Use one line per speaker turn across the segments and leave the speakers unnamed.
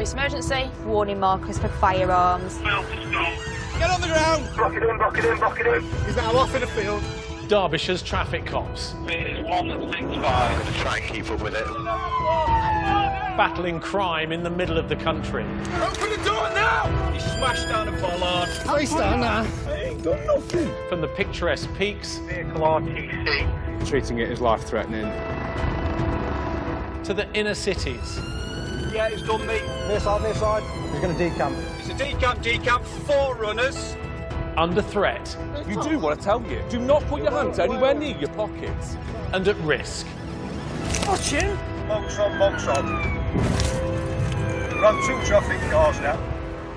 service emergency. Warning markers for firearms.
Get on the ground! Block it in, block it in, block it in. He's now off in the field.
Derbyshire's traffic cops.
It's 165.
Going to try and keep up with it.
Battling crime in the middle of the country.
Open the door now!
He smashed down a bollard.
Face down now. I ain't done nothing.
From the picturesque peaks
Vehicle RTC.
Treating it as life-threatening.
to the inner cities.
Yeah, it's done, mate.
This side. He's going to decamp.
It's a decamp, 4 runners.
Under threat
You do what I tell you. Do not put your hands anywhere near your pockets.
and at risk.
Watch him.
Box on, box on. Run 2 traffic cars now.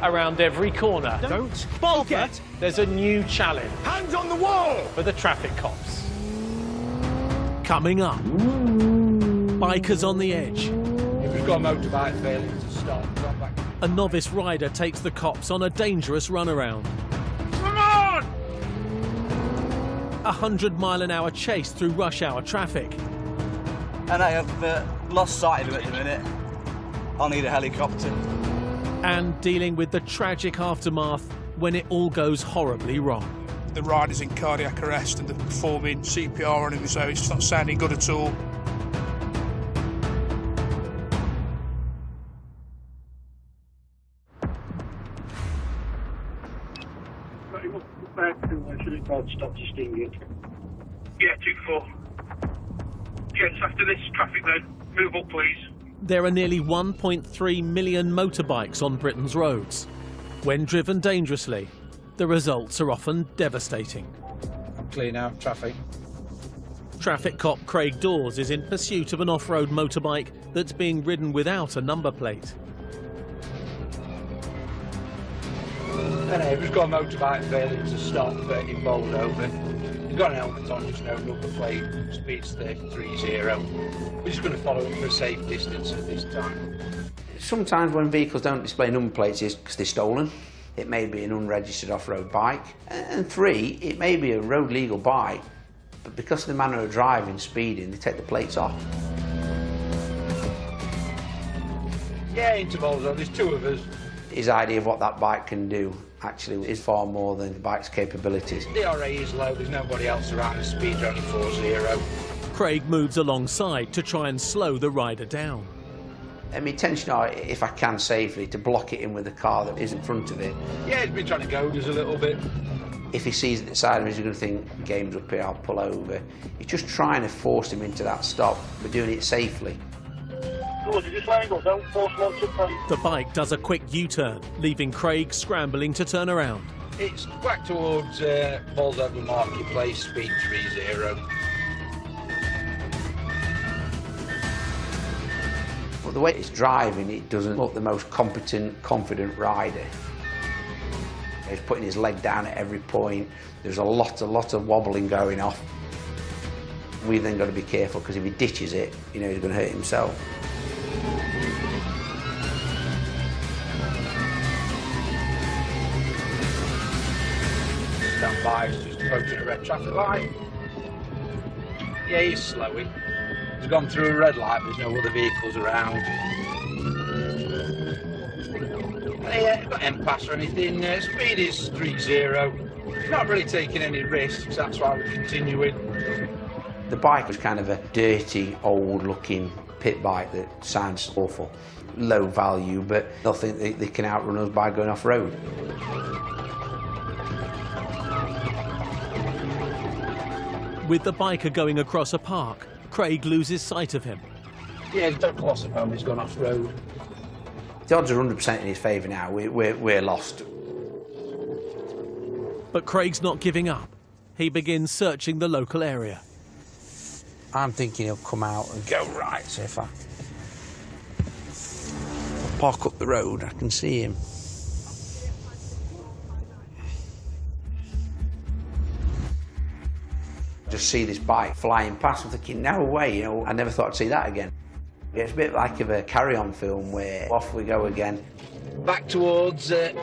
Around every corner,
Don't
forget there's a new challenge
Hands on the wall!
for the traffic cops. Coming up, bikers on the edge.
If we've got a motorbike failing to stop, run back.
A novice rider takes the cops on a dangerous runaround.
Come on!
100-mile-an-hour chase through rush hour traffic.
And I have lost sight of him at the minute. I'll need a helicopter.
And dealing with the tragic aftermath when it all goes horribly wrong.
The rider's in cardiac arrest and they're performing CPR on him, so it's not sounding good at all.
Stop to Stinging. Yeah, 2-4. Yes, after this traffic then. Move up, please.
There are nearly 1.3 million motorbikes on Britain's roads. When driven dangerously, the results are often devastating.
I'm clear now, traffic.
Traffic cop Craig Dawes is in pursuit of an off-road motorbike that's being ridden without a number plate.
If we've got a motorbike failing to stop, in bowled over. You've got an helmet on, just no number plate, speed's 30. We're just going to follow it for a safe distance at this time.
Sometimes when vehicles don't display number plates it's because they're stolen. It may be an unregistered off-road bike. And 3, it may be a road legal bike, but because of the manner of driving, speeding, they take the plates off.
Yeah, into Volvo, there's 2 of us.
His idea of what that bike can do actually is far more than the bike's capabilities.
The RA is low, there's nobody else around, the speed's only 40.
Craig moves alongside to try and slow the rider down.
And my intention, if I can safely, to block it in with the car that is in front of it.
Yeah, he's been trying to goad us a little bit.
If he sees it at the side of him, he's going to think, game's up here, I'll pull over. He's just trying to force him into that stop, but doing it safely.
The bike does a quick U-turn, leaving Craig scrambling to turn around.
It's back towards Bolsover Marketplace, speed 30.
But the way it's driving, it doesn't look the most competent, confident rider. He's putting his leg down at every point. There's a lot of wobbling going off. We've then got to be careful, because if he ditches it, he's going to hurt himself.
Stand by, he's just approaching a red traffic light. Yeah, he's slowing. He's gone through a red light, there's no other vehicles around. Yeah, got M-Pass or anything. Speed is 30. Not really taking any risks, that's why we're continuing.
The bike was kind of a dirty, old-looking pit bike that sounds awful. Low value, but they'll think they can outrun us by going off-road.
With the biker going across a park, Craig loses sight of him.
Yeah, he's done Colosseum, he's gone off-road.
The odds are 100% in his favour now. We're lost.
But Craig's not giving up. He begins searching the local area.
I'm thinking he'll come out and go right, so if I park up the road, I can see him. Just see this bike flying past, I'm thinking, no way, I never thought I'd see that again. It's a bit like of a carry-on film where off we go again.
Back towards the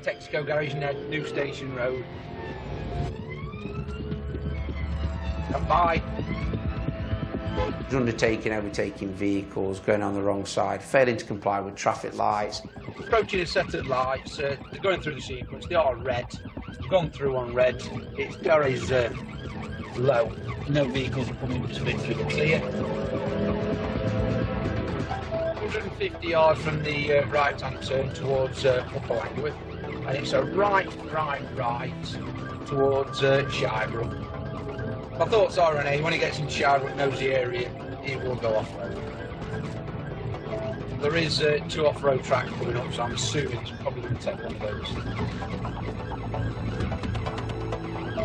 Texaco garage near New Station Road. Come by.
He's undertaking overtaking vehicles, going on the wrong side, failing to comply with traffic lights.
Approaching a set of lights, they're going through the sequence, they are red. They've gone through on red. Its car is low. No vehicles are coming to speed, you can see it. 150 yards from the right-hand turn towards Upper Langworth, and it's a right towards Shirebrook. My thoughts are, Renee, when he gets into Shirebrook, knows the area, he will go off-road. There is 2 off-road tracks coming up, so I'm assuming it's probably going to take one of those.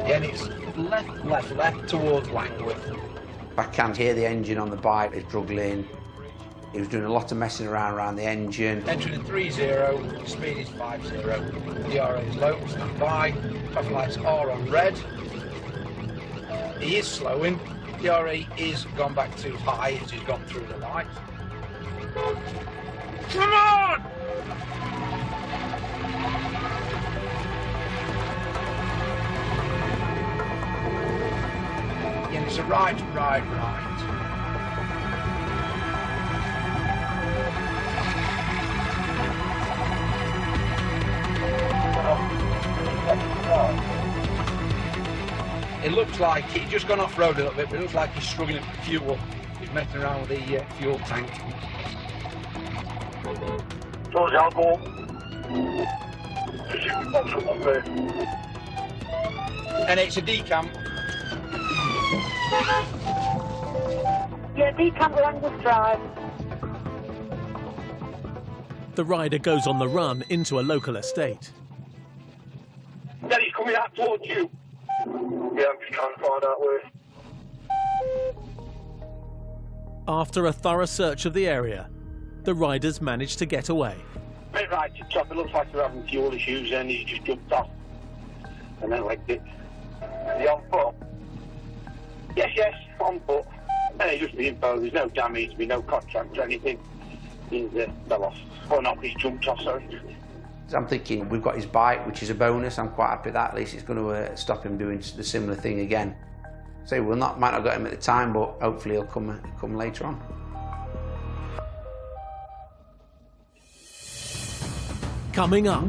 Yeah, and it's left towards Langworth.
I can hear the engine on the bike is struggling. He was doing a lot of messing around the engine.
Entering in 3-0, speed is 50. DRA is low, stand by. Traffic lights are on red. He is slowing. DRA is gone back too high as he's gone through the light.
Come on!
Yeah, it's a right. It looks like he's just gone off-road a little bit, but it looks like he's struggling for fuel. He's messing around with the fuel tank.
Towards alcohol.
And it's a decamp.
Yeah, decamp Langworth Drive.
The rider goes on the run into a local estate.
Then he's coming out towards you. Yeah, I'm just trying to find out where.
After a thorough search of the area, the riders managed to get away.
Went right to the top, it looks like they're having fuel issues, and he's just jumped off. And then legged it. Is he on foot? Yes, on foot. And he's just the info, there's no damage, there's no contract or anything. He's fell off. Oh no, he's jumped off, sorry.
I'm thinking we've got his bike, which is a bonus. I'm quite happy that at least it's going to stop him doing the similar thing again. So might not have got him at the time, but hopefully he'll come later on.
Coming up,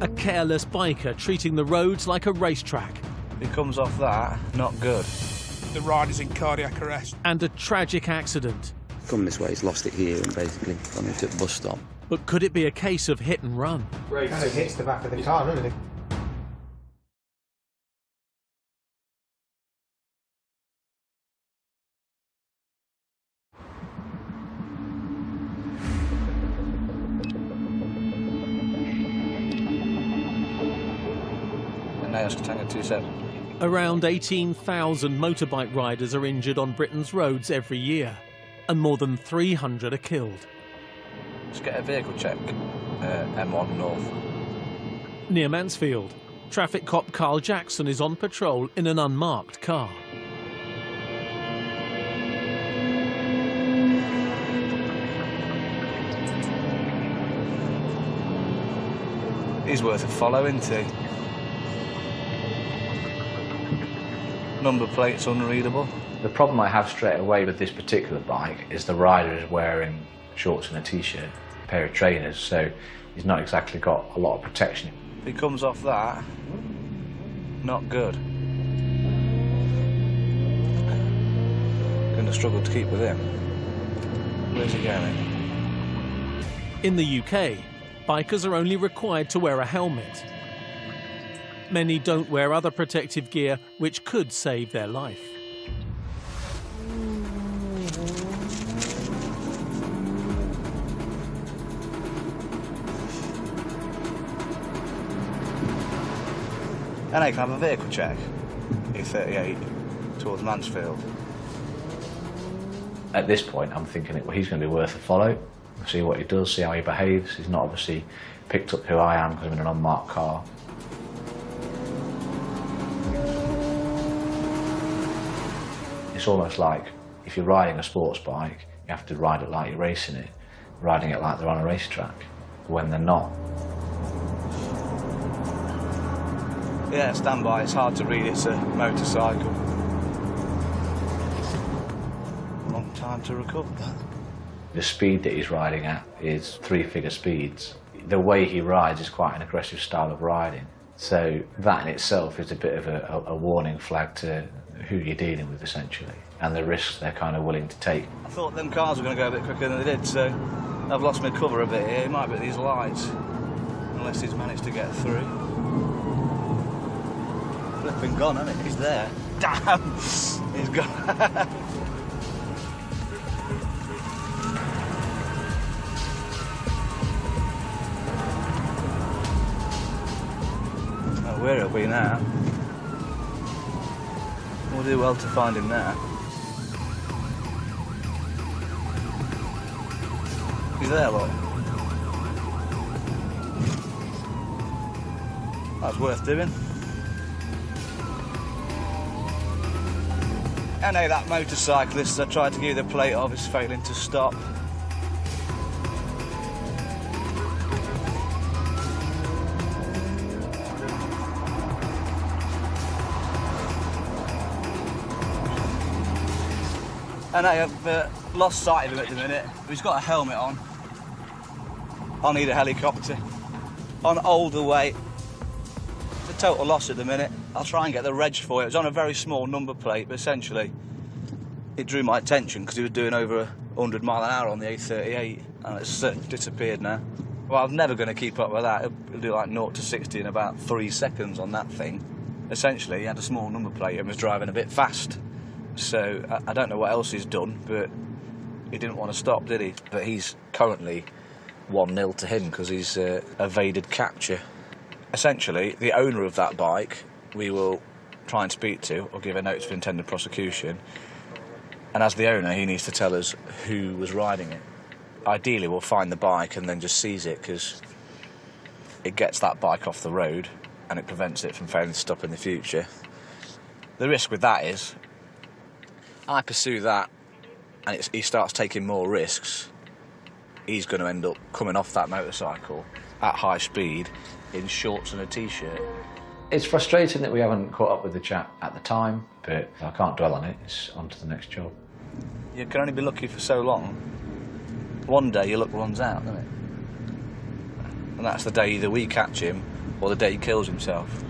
a careless biker treating the roads like a racetrack.
He comes off that, not good.
The rider's in cardiac arrest.
And a tragic accident.
Come this way, he's lost it here and basically gone into the bus stop.
But could it be a case of hit and run?
Kind of hits the back of the car, doesn't it?
And now it's Tango 27.
Around 18,000 motorbike riders are injured on Britain's roads every year, and more than 300 are killed.
Let's get a vehicle check. M1 North.
Near Mansfield, traffic cop Carl Jackson is on patrol in an unmarked car.
He's worth a follow, isn't he? Number plate's unreadable.
The problem I have straight away with this particular bike is the rider is wearing shorts and a t-shirt, a pair of trainers, so he's not exactly got a lot of protection.
If he comes off that, not good. Going to struggle to keep with him. Where's he going?
In the UK, bikers are only required to wear a helmet. Many don't wear other protective gear which could save their life.
And I can have a vehicle check. E38 towards Mansfield.
At this point, I'm thinking well, he's going to be worth a follow. See what he does, see how he behaves. He's not obviously picked up who I am because I'm in an unmarked car. It's almost like if you're riding a sports bike, you have to ride it like you're racing it, riding it like they're on a racetrack, when they're not.
Yeah, stand by. It's hard to read. It's a motorcycle. time to recover that.
The speed that he's riding at is 3-figure speeds. The way he rides is quite an aggressive style of riding. So that in itself is a bit of a warning flag to who you're dealing with, essentially, and the risks they're kind of willing to take.
I thought them cars were going to go a bit quicker than they did, so I've lost my cover a bit here. It might be these lights, unless he's managed to get through. Flipping gone, hasn't it? He's there. Damn! He's gone. Where are we now? We'll do well to find him now. He's there, look. That's worth doing. I know that motorcyclist I tried to give the plate of is failing to stop. And I have lost sight of him at the minute. He's got a helmet on. I'll need a helicopter. On older way. It's a total loss at the minute. I'll try and get the reg for it. It was on a very small number plate, but essentially it drew my attention because he was doing over 100 mile an hour on the A38, and it's disappeared now. Well, I'm never going to keep up with that. It'll do like 0 to 60 in about 3 seconds on that thing. Essentially, he had a small number plate and was driving a bit fast. So I don't know what else he's done, but he didn't want to stop, did he? But he's currently 1-0 to him because he's evaded capture. Essentially, the owner of that bike we will try and speak to or give a notice of intended prosecution. And as the owner, he needs to tell us who was riding it. Ideally, we'll find the bike and then just seize it because it gets that bike off the road and it prevents it from failing to stop in the future. The risk with that is I pursue that and he starts taking more risks, he's going to end up coming off that motorcycle at high speed in shorts and a t-shirt.
It's frustrating that we haven't caught up with the chap at the time, but I can't dwell on it. It's on to the next job.
You can only be lucky for so long. One day your luck runs out, doesn't it? And that's the day either we catch him or the day he kills himself.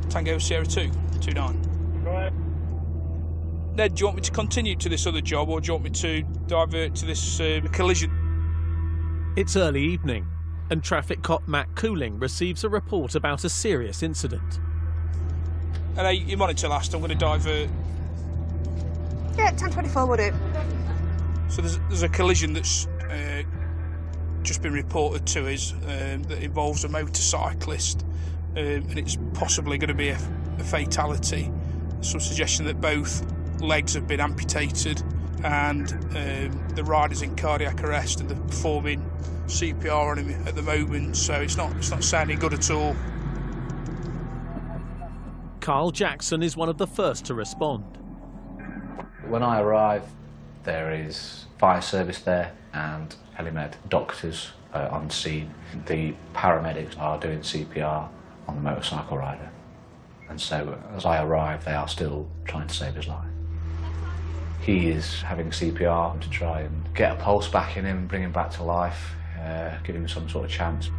Tango Sierra 2, 29.
Right.
Ned, do you want me to continue to this other job or do you want me to divert to this collision?
It's early evening and traffic cop Matt Cooling receives a report about a serious incident.
And you monitor last, I'm going to divert.
Yeah, 1024 will do.
So there's a collision that's just been reported to us that involves a motorcyclist and it's possibly going to be a fatality. Some suggestion that both legs have been amputated and the rider's in cardiac arrest and they're performing CPR on him at the moment, so it's not sounding good at all.
Carl Jackson is one of the first to respond.
When I arrive, there is fire service there and helimed doctors on scene. The paramedics are doing CPR on the motorcycle rider. And so as I arrive, they are still trying to save his life. He is having CPR to try and get a pulse back in him, bring him back to life, give him some sort of chance.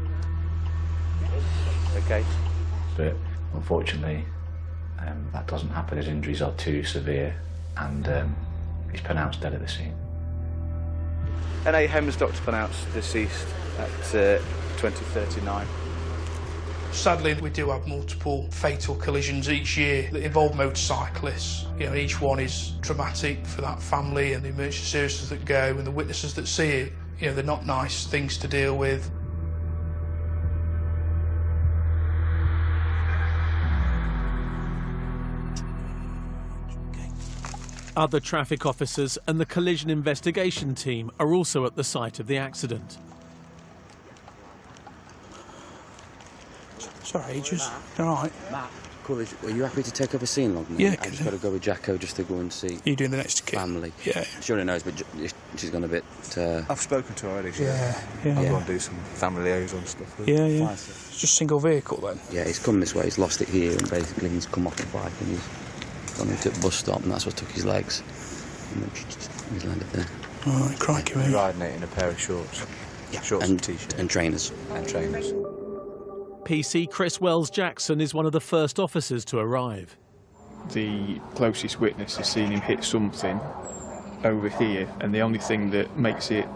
Okay.
But unfortunately, that doesn't happen. His injuries are too severe and he's pronounced dead at the scene.
N.A. Hems doctor pronounced deceased at 2039.
Sadly, we do have multiple fatal collisions each year that involve motorcyclists. You know, each one is traumatic for that family and the emergency services that go and the witnesses that see it. You know, they're not nice things to deal with.
Other traffic officers and the collision investigation team are also at the site of the accident.
Sorry, just all right.
Matt,
cool. Are you happy to take over scene log now?
Yeah,
I've just got to go with Jacko just to go and see.
You're doing the next kid?
Family.
Yeah.
She already knows, but she's gone a bit...
I've spoken to her already.
Yeah.
I'll go and do some family liaison stuff.
Yeah. It's just single vehicle then?
Yeah, he's come this way, he's lost it here, and basically he's come off the bike and he's gone into the bus stop, and that's what took his legs. And then he's landed there.
Oh, crikey, mate.
Riding it in a pair of shorts.
Yeah,
shorts and t-shirt.
And trainers.
And trainers.
PC Chris Wells-Jackson is one of the first officers to arrive.
The closest witness has seen him hit something over here, and the only thing that makes it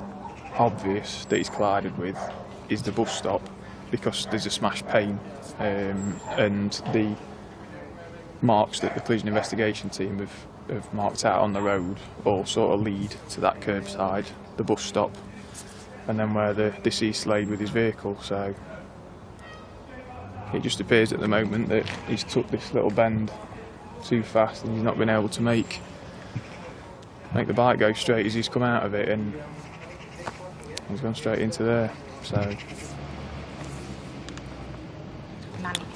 obvious that he's collided with is the bus stop, because there's a smashed pane, and the marks that the collision investigation team have marked out on the road all sort of lead to that curbside, the bus stop, and then where the deceased laid with his vehicle. So it just appears at the moment that he's took this little bend too fast and he's not been able to make the bike go straight as he's come out of it, and he's gone straight into there. So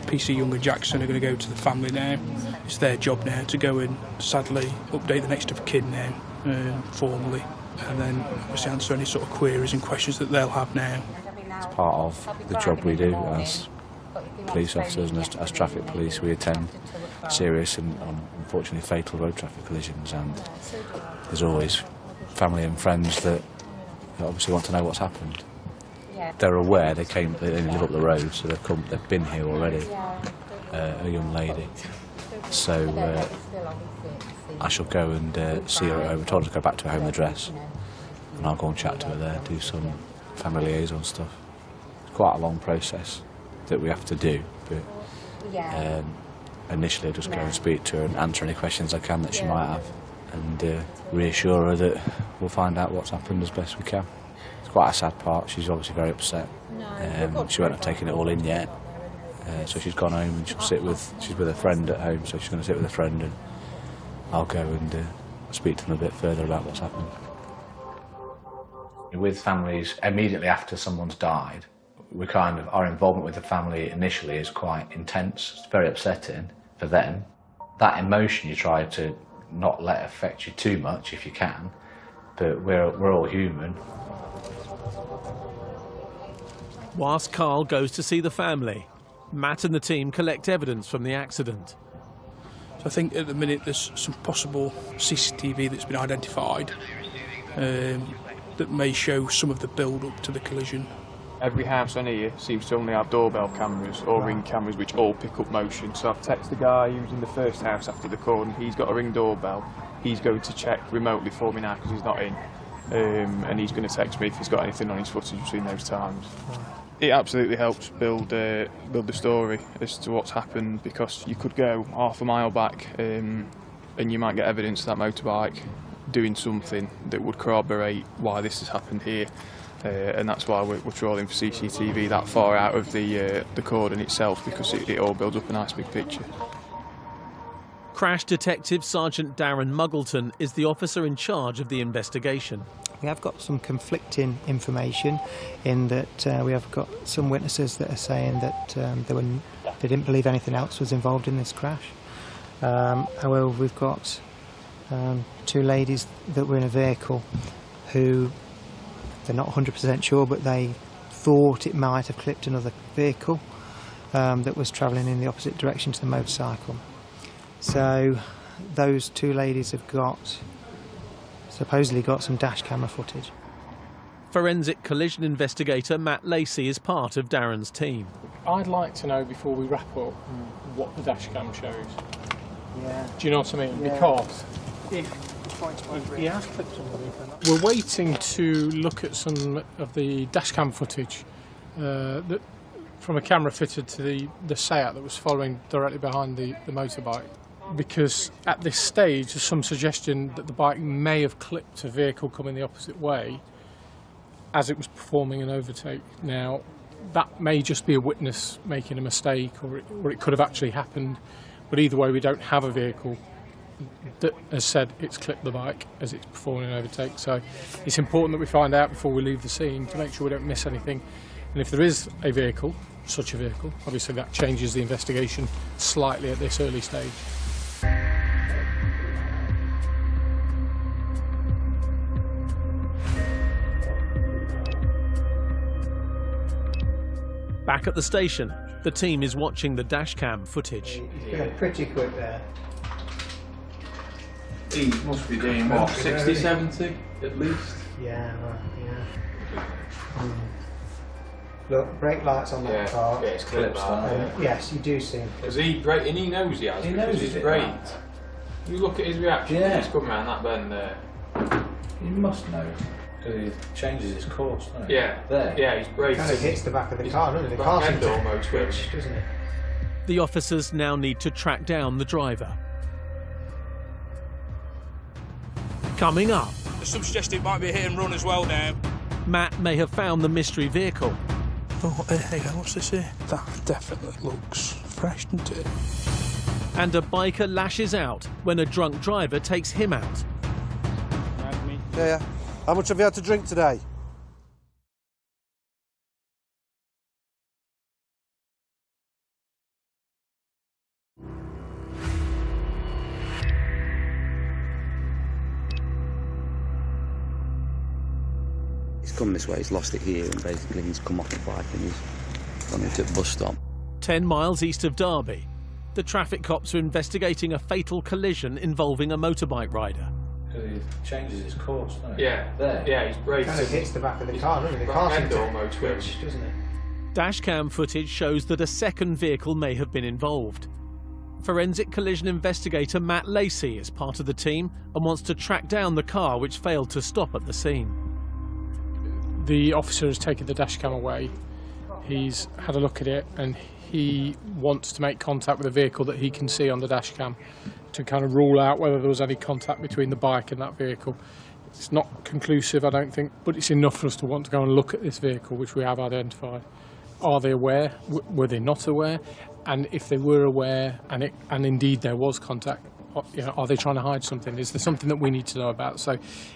PC Young and Jackson are going to go to the family now. It's their job now to go and sadly update the next of kin now, formally, and then obviously answer any sort of queries and questions that they'll have now.
It's part of the job we do as police officers and as traffic police. We attend serious and unfortunately fatal road traffic collisions, and there's always family and friends that obviously want to know what's happened. They're aware, they live up the road, so they've been here already, a young lady. So I shall go and see her. We're told to go back to her home address, and I'll go and chat to her there, do some family liaison stuff. It's quite a long process that we have to do, but initially I'll just go and speak to her and answer any questions I can that she might have, and reassure her that we'll find out what's happened as best we can. It's quite a sad part. She's obviously very upset. She won't have taken it all in yet, so she's gone home and she's with a friend at home, so she's going to sit with a friend, and I'll go and speak to them a bit further about what's happened. With families immediately after someone's died, our involvement with the family initially is quite intense. It's very upsetting for them. That emotion you try to not let affect you too much if you can, but we're all human.
Whilst Carl goes to see the family, Matt and the team collect evidence from the accident.
So I think at the minute there's some possible CCTV that's been identified that may show some of the build-up to the collision.
every house on here seems to only have doorbell cameras or ring cameras which all pick up motion. So I've texted the guy who's in the first house after the corner. He's got a ring doorbell. He's going to check remotely for me now because he's not in. And he's going to text me if he's got anything on his footage between those times. It absolutely helps build the story as to what's happened, because you could go half a mile back and you might get evidence of that motorbike doing something that would corroborate why this has happened here. And that's why we're trawling for CCTV that far out of the cordon itself, because it all builds up a nice big picture.
Crash Detective Sergeant Darren Muggleton is the officer in charge of the investigation.
We have got some conflicting information in that we have got some witnesses that are saying that they didn't believe anything else was involved in this crash. However, we've got two ladies that were in a vehicle who they're not 100% sure, but they thought it might have clipped another vehicle that was travelling in the opposite direction to the motorcycle. So those two ladies have supposedly got some dash camera footage.
Forensic collision investigator Matt Lacey is part of Darren's team.
I'd like to know before we wrap up what the dash cam shows. Yeah. Do you know what I mean? Yeah. Because if he has clipped somebody, we're waiting to look at some of the dash cam footage from a camera fitted to the Seat that was following directly behind the motorbike. Because at this stage there's some suggestion that the bike may have clipped a vehicle coming the opposite way as it was performing an overtake. Now, that may just be a witness making a mistake, or it could have actually happened, but either way we don't have a vehicle that has said it's clipped the bike as it's performing an overtake. So it's important that we find out before we leave the scene to make sure we don't miss anything. And if there is a vehicle such a vehicle. Obviously that changes the investigation slightly at this early stage.
Back at the station, the team is watching the dashcam footage.
He's been pretty quick there.
He must be doing what, 60, 70 at least?
Yeah, right, yeah. Look, brake lights on that car.
Yeah, it's clips on.
Yes, you do see him.
Because he knows he has.
He knows
he's
it,
great.
right.
You look at his reaction.
Yeah.
He's coming around that bend there.
He must know. Because he changes his course, doesn't he?
Yeah.
There.
Yeah, he's brave.
Kind of hits the back of the car, doesn't it? The car seems to
almost
twitch, doesn't it?
The officers now need to track down the driver. Coming up,
There's some suggestion it might be a hit and run as well now.
Matt may have found the mystery vehicle.
Oh, there you go, what's this here? That definitely looks fresh, doesn't it?
And a biker lashes out when a drunk driver takes him out.
Yeah. How much have you had to drink today?
He's come this way, he's lost it here, and basically he's come off the bike and he's gone into the bus stop.
10 miles east of Derby, the traffic cops are investigating a fatal collision involving a motorbike rider.
Because he changes his course, doesn't he?
Yeah.
There.
Yeah, he's brave.
Kind of hits the back of the car, doesn't it? The car seems to twitch, doesn't it?
Dashcam footage shows that a second vehicle may have been involved. Forensic collision investigator Matt Lacey is part of the team and wants to track down the car which failed to stop at the scene.
The officer has taken the dashcam away. He's had a look at it and he wants to make contact with a vehicle that he can see on the dashcam to kind of rule out whether there was any contact between the bike and that vehicle. It's not conclusive, I don't think, but it's enough for us to want to go and look at this vehicle, which we have identified. Are they aware? Were they not aware? And if they were aware, and indeed there was contact, are they trying to hide something? Is there something that we need to know about? So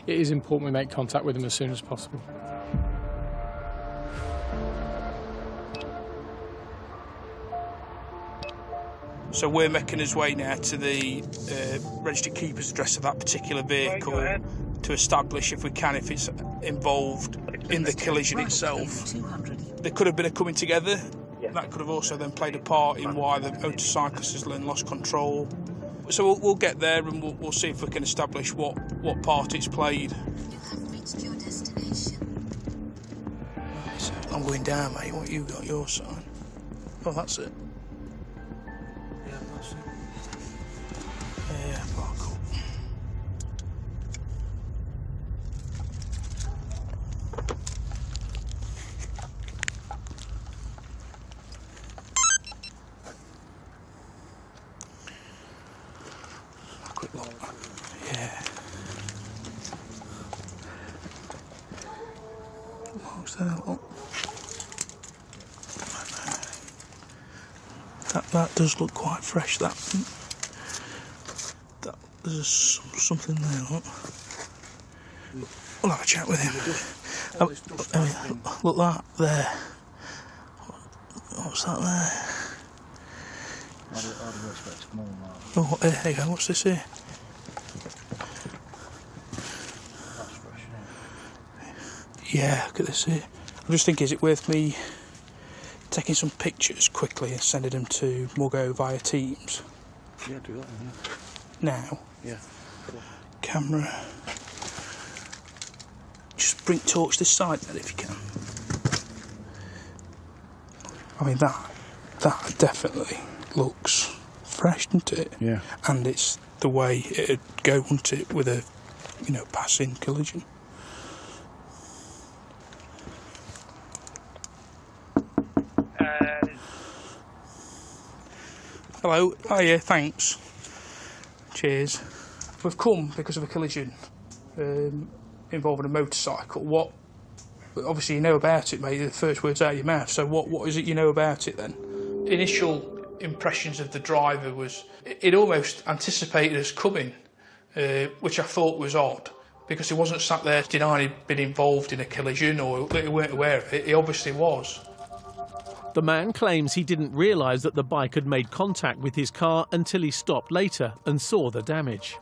it is important we make contact with them as soon as possible.
So we're making us way now to the registered keeper's address of that particular vehicle to establish, if we can, if it's involved in the collision itself. There could have been a coming together. That could have also then played a part in why the motorcyclist has then lost control. So we'll get there and we'll see if we can establish what part it's played.
You have reached your destination.
So I'm going down, mate. What you got? Your sign? Oh, that's it. Yeah, that's it. Yeah, park up. A quick look. Yeah. What's that? Look. That does look quite fresh. That there's something there. Look. We'll have a chat with him. Look that there. What's that there?
How do you expect to come on that?
Oh, there you go. What's this here?
That's fresh, isn't it?
Yeah, look at this here. I'm just thinking, is it worth me taking some pictures quickly and sending them to Motorway via Teams?
Yeah, do that.
Now?
Yeah.
Camera. Just bring torch this side then if you can. I mean, that definitely looks fresh, doesn't it?
Yeah.
And it's the way it'd go, wouldn't it, with a, passing collision. Hello. Oh yeah, thanks. Cheers. We've come because of a collision involving a motorcycle. What? Obviously, you know about it, mate. The first words out of your mouth. So, what is it you know about it then? Initial impressions of the driver was it almost anticipated us coming, which I thought was odd because he wasn't sat there denying he'd been involved in a collision or that he weren't aware of it. He obviously was.
The man claims he didn't realise that the bike had made contact with his car until he stopped later and saw the damage.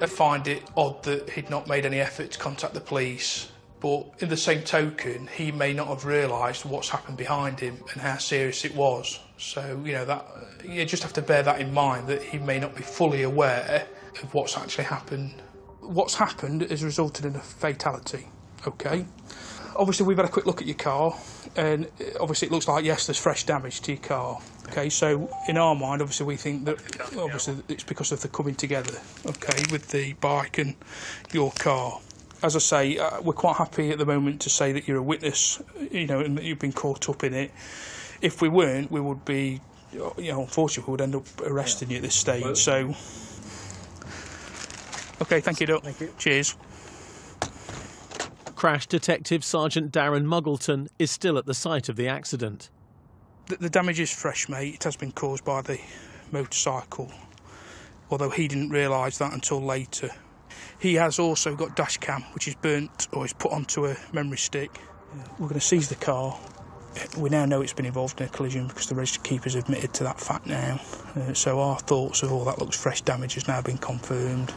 I find it odd that he'd not made any effort to contact the police, but in the same token, he may not have realised what's happened behind him and how serious it was. So, you know, that you just have to bear that in mind, that he may not be fully aware of what's actually happened. What's happened has resulted in a fatality, OK? Obviously, we've had a quick look at your car, and obviously it looks like, yes, there's fresh damage to your car. OK, so in our mind, obviously, we think that obviously it's because of the coming together, OK, with the bike and your car. As I say, we're quite happy at the moment to say that you're a witness, you know, and that you've been caught up in it. If we weren't, we would be, you know, unfortunately, we would end up arresting you at this stage. So, OK, thank you, Doc. Thank you. Cheers.
Crash Detective Sergeant Darren Muggleton is still at the site of the accident.
The damage is fresh, mate. It has been caused by the motorcycle, although he didn't realise that until later. He has also got dash cam, which is burnt or is put onto a memory stick. We're going to seize the car. We now know it's been involved in a collision because the registered keeper's admitted to that fact now. So our thoughts of all that looks fresh damage has now been confirmed.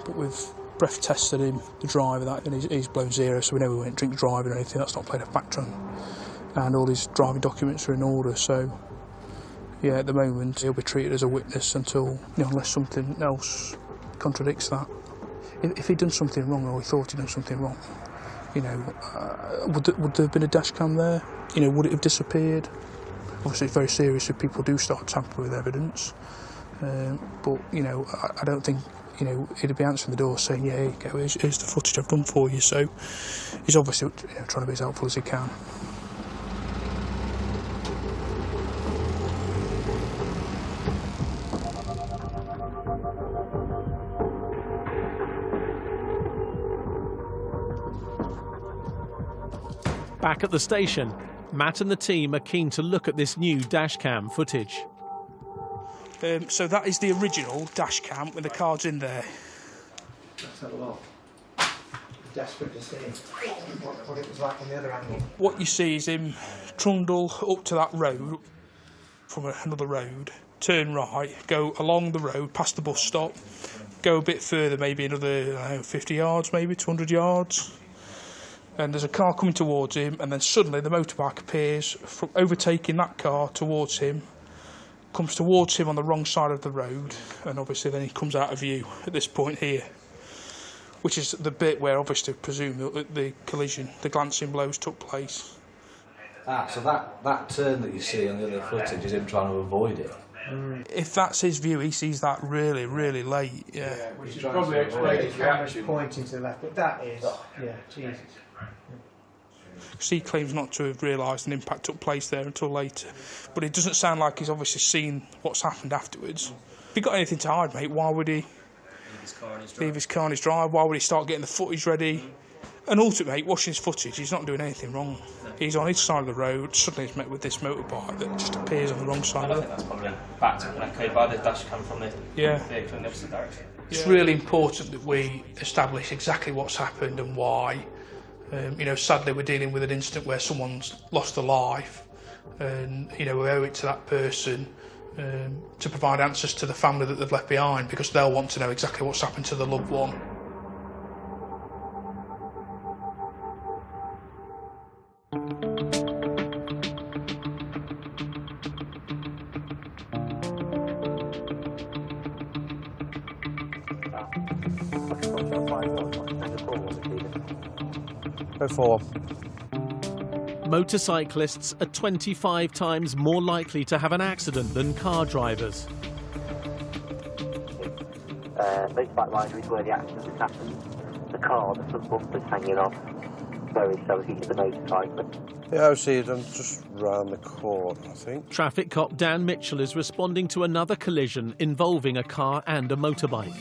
But we've breath tested him, the driver, and he's blown zero, so we know we won't drink driving or anything. That's not played a factor on. And all his driving documents are in order, so yeah, at the moment he'll be treated as a witness until, you know, unless something else contradicts that. If he'd done something wrong, or he thought he'd done something wrong, you know, would there have been a dash cam there? You know, would it have disappeared? Obviously, it's very serious if people do start tampering with evidence. But you know, I don't think, you know, he'd be answering the door saying, "Yeah, here you go. Here's the footage I've done for you." So he's obviously, you know, trying to be as helpful as he can.
Back at the station, Matt and the team are keen to look at this new dashcam footage.
So that is the original dash cam with the cards in there.
Let's have a look. Desperate to see what it was like on the other angle.
What you see is him trundle up to that road from another road, turn right, go along the road past the bus stop, go a bit further, maybe another 50 yards, maybe 200 yards. And there's a car coming towards him, and then suddenly the motorbike appears, from overtaking that car towards him, comes towards him on the wrong side of the road, and obviously then he comes out of view at this point here, which is the bit where obviously presume that the collision, the glancing blows took place.
So that turn that you see on the other footage is him trying to avoid it.
If that's his view, he sees that really, really late. Yeah,
which is probably explain the camera's pointing to the left, but that is, yeah, Jesus.
He claims not to have realised an impact took place there until later, but it doesn't sound like he's obviously seen what's happened afterwards. If he got anything to hide, mate, why would he leave his car in his drive? Why would he start getting the footage ready? And ultimately, mate, watching his footage, he's not doing anything wrong. He's on his side of the road, suddenly he's met with this motorbike that just appears on the wrong side of it.
I think that's probably backed up and echoed by the dash cam from the vehicle in the opposite direction.
It's really important that we establish exactly what's happened and why. You know, sadly, we're dealing with an incident where someone's lost a life, and you know, we owe it to that person to provide answers to the family that they've left behind, because they'll want to know exactly what's happened to the loved one.
Before.
Motorcyclists are 25 times more likely to have an accident than car drivers.
Motorbike rider is where the accident has happened. The car, the front bumper's hanging off, whereas so he's the motorcyclist.
Yeah, I see it. I'm just round the corner, I think.
Traffic cop Dan Mitchell is responding to another collision involving a car and a motorbike.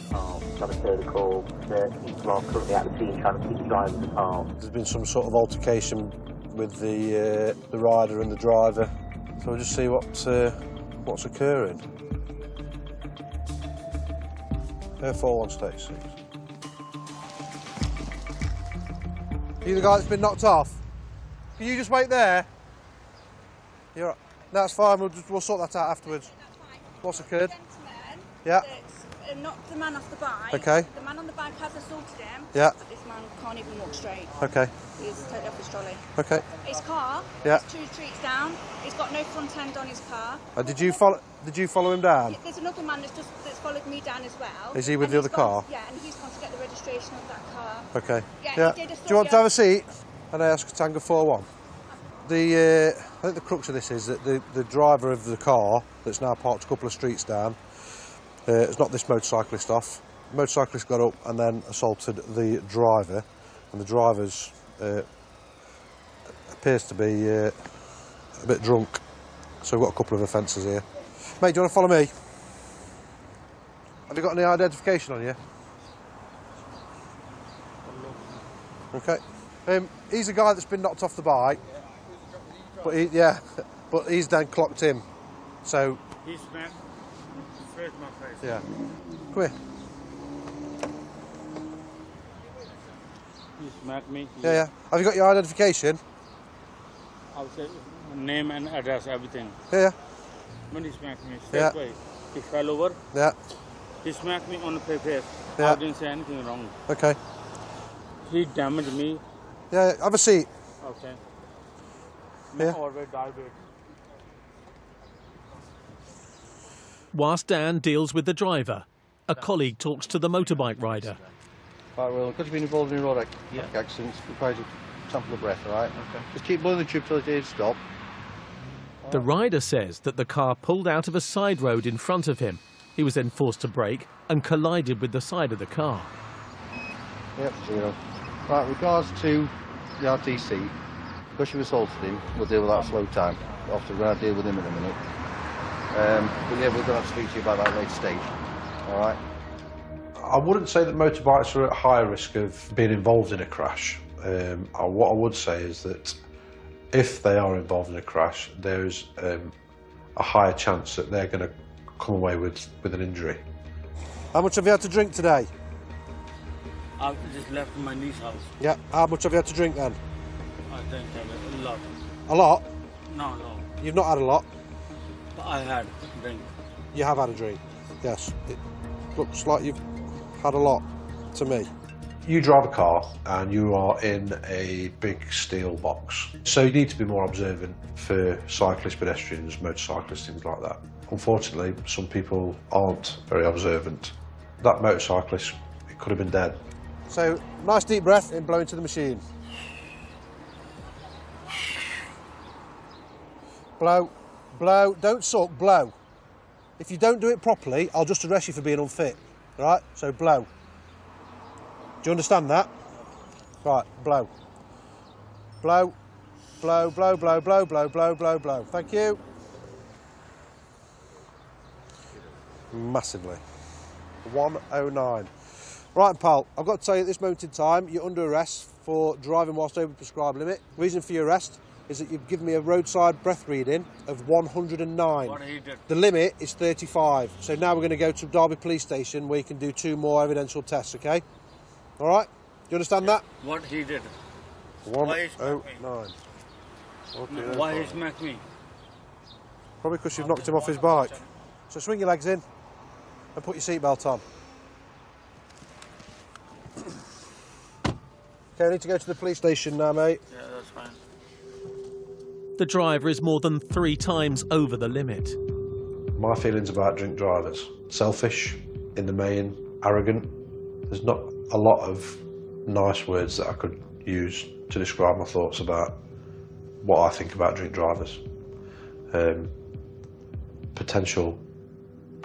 Got a further call that he's currently at the scene trying to keep the driver in the car.
There's been some sort of altercation with the rider and the driver, so we'll just see what's occurring. Air 4 on stage 6. Are you the guy that's been knocked off? Can you just wait there? You're right. No, that's fine. We'll sort that out afterwards. What's occurred? Yeah.
Knocked the man off the bike.
Okay.
The man on the bike has assaulted him.
Yeah.
But this man can't even walk straight.
Okay.
He's totally off his trolley.
Okay.
His car.
Yeah.
Is 2 streets down. He's got no front end on his car.
Did you follow him down?
There's another man that's followed me down as well.
Is he with the other car?
Yeah, and he's gone to get the registration of that car.
Okay.
Yeah. He did
Do you want to have a seat? And I ask Tango 4-1. I think the crux of this is that the driver of the car that's now parked a couple of streets down has knocked this motorcyclist off. The motorcyclist got up and then assaulted the driver, and the driver's appears to be a bit drunk. So we've got a couple of offences here. Mate, do you want to follow me? Have you got any identification on you? Okay. He's a guy that's been knocked off the bike, but he's then clocked him. So.
He's smacked straight in my face.
Yeah. Come here.
He smacked me.
Yeah. Have you got your identification?
I'll say name and address, everything.
Yeah.
When he smacked me, straight away, he fell over.
Yeah.
He smacked me on the face.
Yeah.
I didn't say anything wrong.
Okay.
He damaged me.
Yeah, have a seat.
Okay.
Yeah.
Always died with.
Whilst Dan deals with the driver, a colleague talks to the motorbike rider.
Right, well, because you've been involved in a road accident, requires a sample of breath, all right? Okay. Just keep blowing the tube till it did stop.
The rider says that the car pulled out of a side road in front of him. He was then forced to brake and collided with the side of the car.
Yep, 0. Right, regards to the RTC, because you've assaulted him, we'll deal with that slow time. Obviously, we're going to deal with him in a minute. But yeah, we're going to have to speak to you about that later stage. All right?
I wouldn't say that motorbikes are at higher risk of being involved in a crash. What I would say is that if they are involved in a crash, there's a higher chance that they're going to come away with an injury. How much have you had to drink today?
I've just left my niece's house.
Yeah. How much have you had to drink then?
I think a lot.
A lot?
No.
You've not had a lot?
I had a drink.
You have had a drink? Yes. It looks like you've had a lot to me. You drive a car and you are in a big steel box. So you need to be more observant for cyclists, pedestrians, motorcyclists, things like that. Unfortunately, some people aren't very observant. That motorcyclist, it could have been dead. So, nice deep breath and blow into the machine. Blow, blow, don't suck, blow. If you don't do it properly, I'll just arrest you for being unfit. Right? So blow. Do you understand that? Right, blow. Blow, blow, blow, blow, blow, blow, blow, blow, blow. Thank you. Massively. 109. Right, pal, I've got to tell you at this moment in time, you're under arrest for driving whilst over the prescribed limit. Reason for your arrest is that you've given me a roadside breath reading of 109.
What he did?
The limit is 35. So now we're going to go to Derby Police Station where you can do 2 more evidential tests, okay? All right? Do you understand that?
What he did?
109.
Why he smacked me?
Probably because you've knocked him off his bike. So swing your legs in and put your seatbelt on. Okay, I need to go to the police station now, mate.
Yeah, that's fine.
The driver is more than 3 times over the limit.
My feelings about drink drivers: selfish, in the main, arrogant. There's not a lot of nice words that I could use to describe my thoughts about what I think about drink drivers. Potential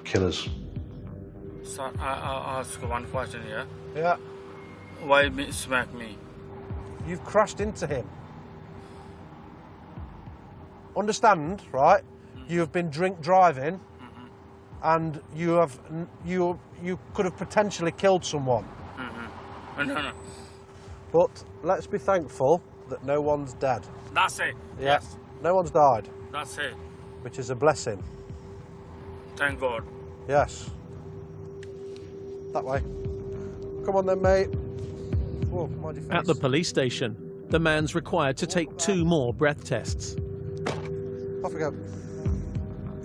killers.
So I'll ask one question here.
Yeah.
Why smack me?
You've crashed into him. Understand, right? You have been drink driving, and you could have potentially killed someone.
No.
But let's be thankful that no one's dead.
That's it.
Yes. No one's died.
That's it.
Which is a blessing.
Thank God.
Yes. That way. Come on then, mate. Whoa,
At the police station, The man's required to take 2 more breath tests.
Off we go.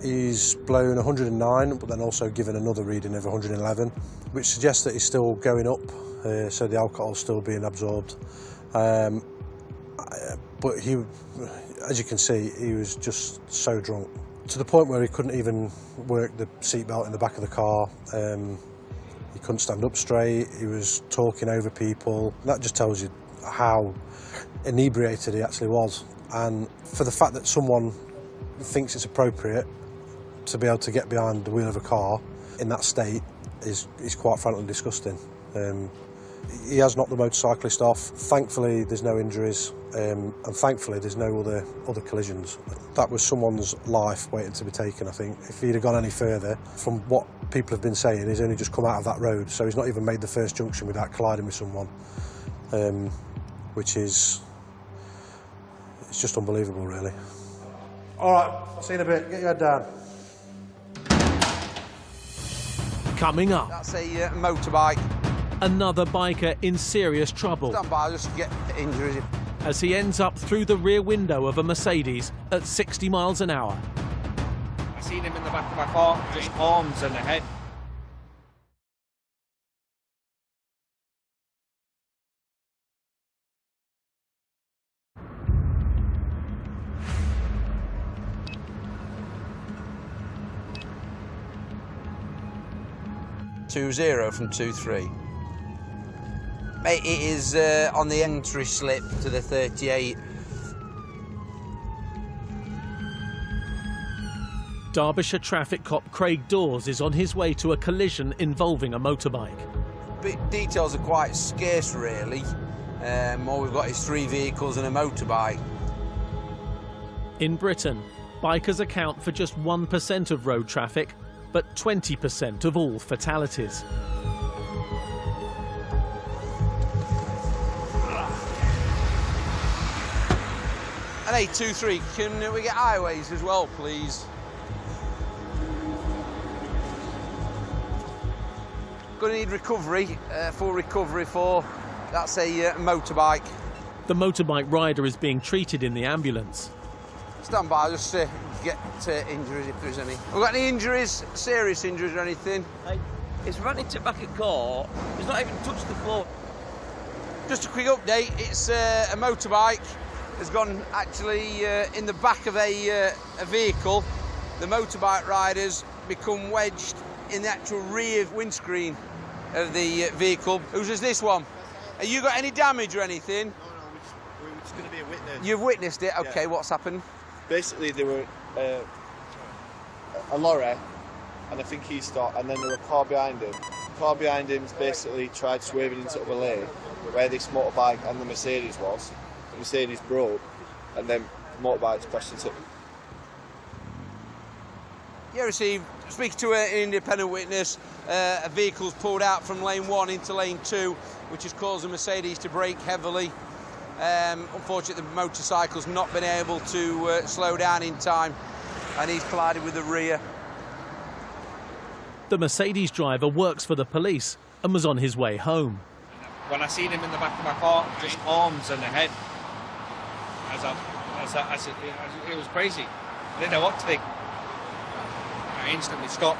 He's blown 109, but then also given another reading of 111, which suggests that he's still going up, so the alcohol's still being absorbed. But he, as you can see, he was just so drunk, to the point where he couldn't even work the seatbelt in the back of the car. He couldn't stand up straight, he was talking over people. That just tells you how inebriated he actually was. And for the fact that someone thinks it's appropriate to be able to get behind the wheel of a car in that state is quite frankly disgusting. He has knocked the motorcyclist off. Thankfully there's no injuries, and thankfully there's no other collisions. That was someone's life waiting to be taken, I think. If he'd have gone any further, from what people have been saying, he's only just come out of that road, so he's not even made the first junction without colliding with someone, which is, it's just unbelievable, really. All right, see you in a bit. Get your head down.
Coming up,
that's a motorbike.
Another biker in serious trouble.
Stand by, just get injuries.
As he ends up through the rear window of a Mercedes at 60 miles an hour.
I seen him in the back of my car, just arms and the head.
.20 from 23. Mate, it is on the entry slip to the 38.
Derbyshire traffic cop Craig Dawes is on his way to a collision involving a motorbike.
Details are quite scarce, really. All we've got is 3 vehicles and a motorbike.
In Britain, bikers account for just 1% of road traffic, but 20% of all fatalities.
An 823, can we get highways as well, please? Gonna need recovery, full recovery for, that's a motorbike.
The motorbike rider is being treated in the ambulance.
Stand by, just get injuries if there's any. We've got any injuries, serious injuries or anything?
It's running to back a car, it's not even touched the floor.
Just a quick update, it's a motorbike. Has gone actually in the back of a vehicle. The motorbike rider's become wedged in the actual rear windscreen of the vehicle. Whose is this one? Have you got any damage or anything?
No, we're just going to be a witness.
You've witnessed it? Okay,
yeah.
What's happened?
Basically, there were a lorry, and I think he stopped, and then there was a car behind him. The car behind him's basically tried swerving into a lane where this motorbike and the Mercedes was. The Mercedes broke, and then the motorbikes crashed into it.
Yeah, received. Speaking to an independent witness, a vehicle's pulled out from lane 1 into lane 2, which has caused the Mercedes to brake heavily. Unfortunately, the motorcycle's not been able to slow down in time, and he's collided with the rear.
The Mercedes driver works for the police and was on his way home.
When I seen him in the back of my car, just arms and the head. It was crazy. I didn't know what to think. I instantly stopped,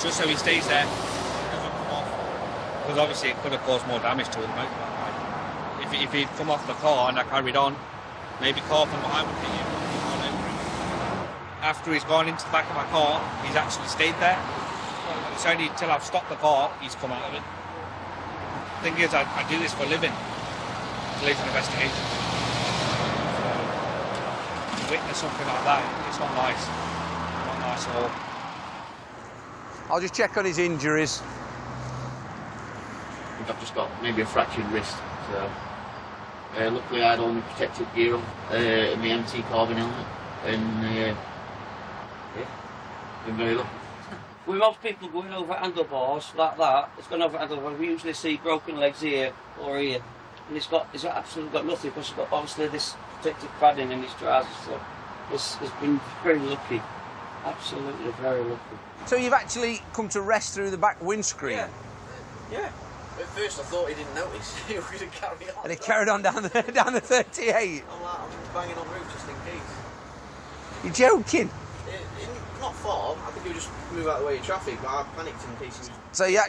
just so he stays there, doesn't come off. Because obviously it could have caused more damage to him. If he'd come off the car and I carried on, maybe car from behind would hit him. After he's gone into the back of my car, he's actually stayed there. It's only until I've stopped the car, he's come out of it. The thing is, I do this for a living, police investigation. To witness something like that, it's not nice. Not nice at all.
I'll just check on his injuries.
I think I've just got maybe a fractured wrist, so luckily I had all my protective gear on, and my MT carbon helmet, and yeah, been very lucky.
With most people going over handlebars like that, it's gone over handlebars, we usually see broken legs here or here, and it's absolutely got nothing because it's got obviously this protective padding in his trousers, so it's been very lucky, absolutely very lucky.
So you've actually come to rest through the back windscreen?
Yeah.
At first I thought he didn't notice. He was going to carry on.
And he carried on down the 38.
I'm banging on roof just in case.
You're joking?
Not far. I think he would just move out of the way of traffic, but I panicked in case he was...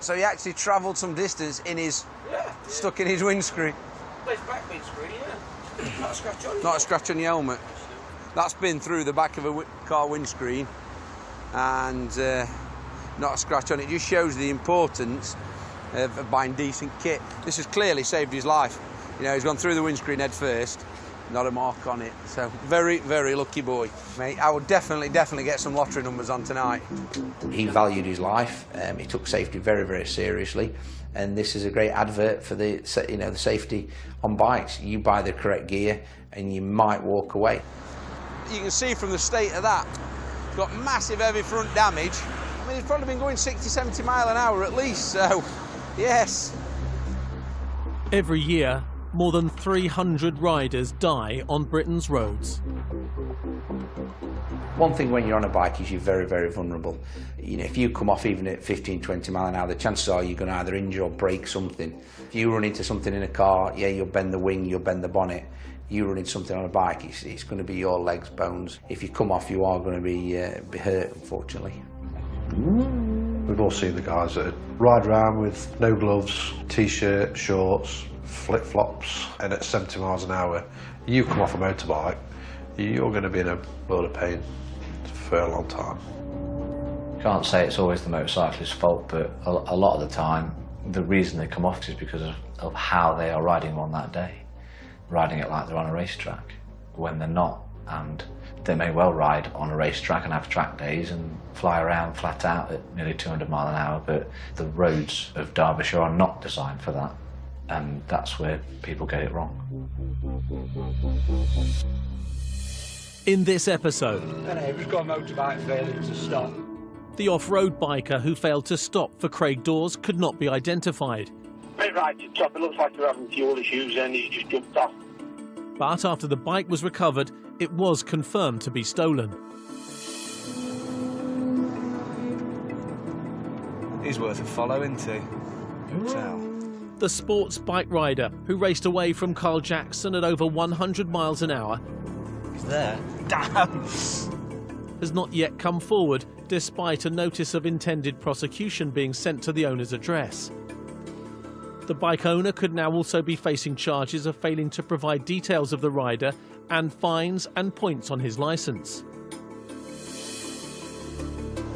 So he actually travelled some distance in his... stuck in his windscreen?
Well, his back windscreen, yeah. Not a scratch on you.
Not a scratch on your helmet. That's been through the back of a car windscreen and not a scratch on it. It just shows the importance of buying decent kit. This has clearly saved his life. You know, he's gone through the windscreen head first, not a mark on it. So very, very lucky boy. Mate, I would definitely get some lottery numbers on tonight. He valued his life. He took safety very, very seriously. And this is a great advert for the safety on bikes. You buy the correct gear and you might walk away. You can see from the state of that, it's got massive heavy front damage. I mean, he's probably been going 60, 70 mile an hour at least, so yes.
Every year, more than 300 riders die on Britain's roads.
One thing when you're on a bike is you're very, very vulnerable. You know, if you come off even at 15, 20 mile an hour, the chances are you're going to either injure or break something. If you run into something in a car, yeah, you'll bend the wing, you'll bend the bonnet. You run into something on a bike, it's going to be your legs, bones. If you come off, you are going to be hurt, unfortunately.
We've all seen the guys that ride around with no gloves, t-shirt, shorts, flip-flops, and at 70 miles an hour, you come off a motorbike, you're going to be in a world of pain for a long time.
Can't say it's always the motorcyclist's fault, but a lot of the time, the reason they come off is because of how they are riding on that day. Riding it like they're on a racetrack, when they're not. And they may well ride on a racetrack and have track days and fly around flat out at nearly 200 mile an hour, but the roads of Derbyshire are not designed for that. And that's where people get it wrong.
In this episode,
Who's got a motorbike failing to stop?
the off-road biker who failed to stop for Craig Dawes could not be identified.
Went right to the top, it looks like they're having fuel issues and he's just jumped off.
But after the bike was recovered, it was confirmed to be stolen.
He's worth a follow, isn't he? Hotel.
The sports bike rider who raced away from Carl Jackson at over 100 miles an hour
He's there. Damn!
has not yet come forward, despite a notice of intended prosecution being sent to the owner's address. The bike owner could now also be facing charges of failing to provide details of the rider and fines and points on his licence.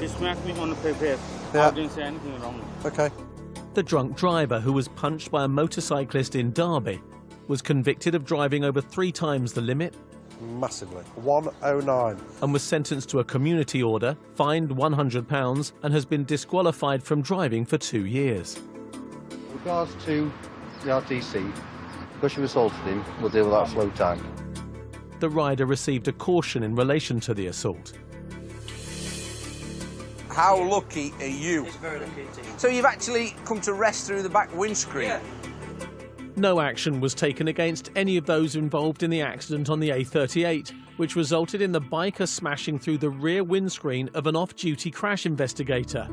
He smacked me on the paper.
Yeah.
I didn't say anything wrong.
Okay.
The drunk driver, who was punched by a motorcyclist in Derby, was convicted of driving over 3 times the limit.
Massively. 109.
And was sentenced to a community order, fined £100 and has been disqualified from driving for 2 years.
With regards to the RTC, because you've assaulted him, we'll deal with that slow time.
The rider received a caution in relation to the assault.
How lucky are you?
It's very lucky indeed.
So you've actually come to rest through the back windscreen?
Yeah.
No action was taken against any of those involved in the accident on the A38, which resulted in the biker smashing through the rear windscreen of an off-duty crash investigator.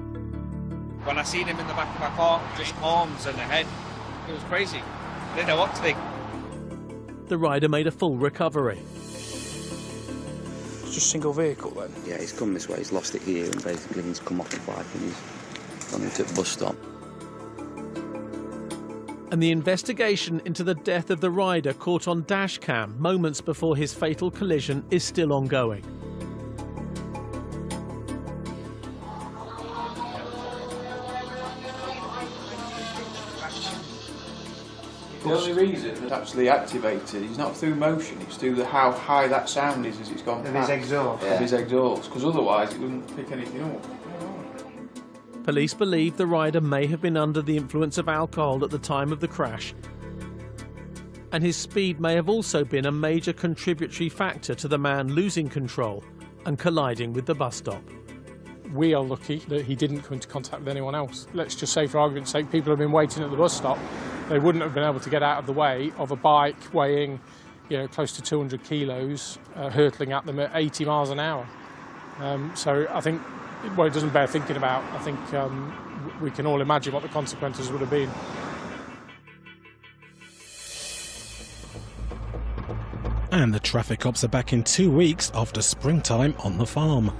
When I seen him in the back of my car, just arms and the head, it was crazy. I didn't know what to think.
The rider made a full recovery.
It's just single vehicle then?
Yeah, he's come this way, he's lost it here, and basically he's come off the bike and he's gone into a bus stop.
And the investigation into the death of the rider caught on dashcam moments before his fatal collision is still ongoing.
The only reason it's actually activated is not through motion, it's through how high that sound is as it's gone
Of
past.
his exhaust.
Of his exhaust, because otherwise it wouldn't pick anything up.
Police believe the rider may have been under the influence of alcohol at the time of the crash, and his speed may have also been a major contributory factor to the man losing control and colliding with the bus stop.
We are lucky that he didn't come into contact with anyone else. Let's just say, for argument's sake, people have been waiting at the bus stop. They wouldn't have been able to get out of the way of a bike weighing, close to 200 kilos, hurtling at them at 80 miles an hour. So I think well, it doesn't bear thinking about. I think we can all imagine what the consequences would have been.
And the traffic cops are back in 2 weeks after springtime on the farm.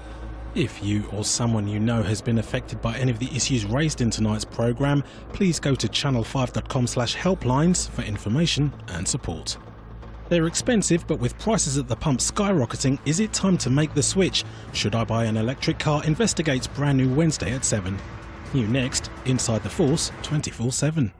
If you or someone you know has been affected by any of the issues raised in tonight's programme, please go to channel5.com/helplines for information and support. They're expensive, but with prices at the pump skyrocketing, is it time to make the switch? Should I buy an electric car? Investigates brand new Wednesday at 7. New next, Inside the Force 24/7.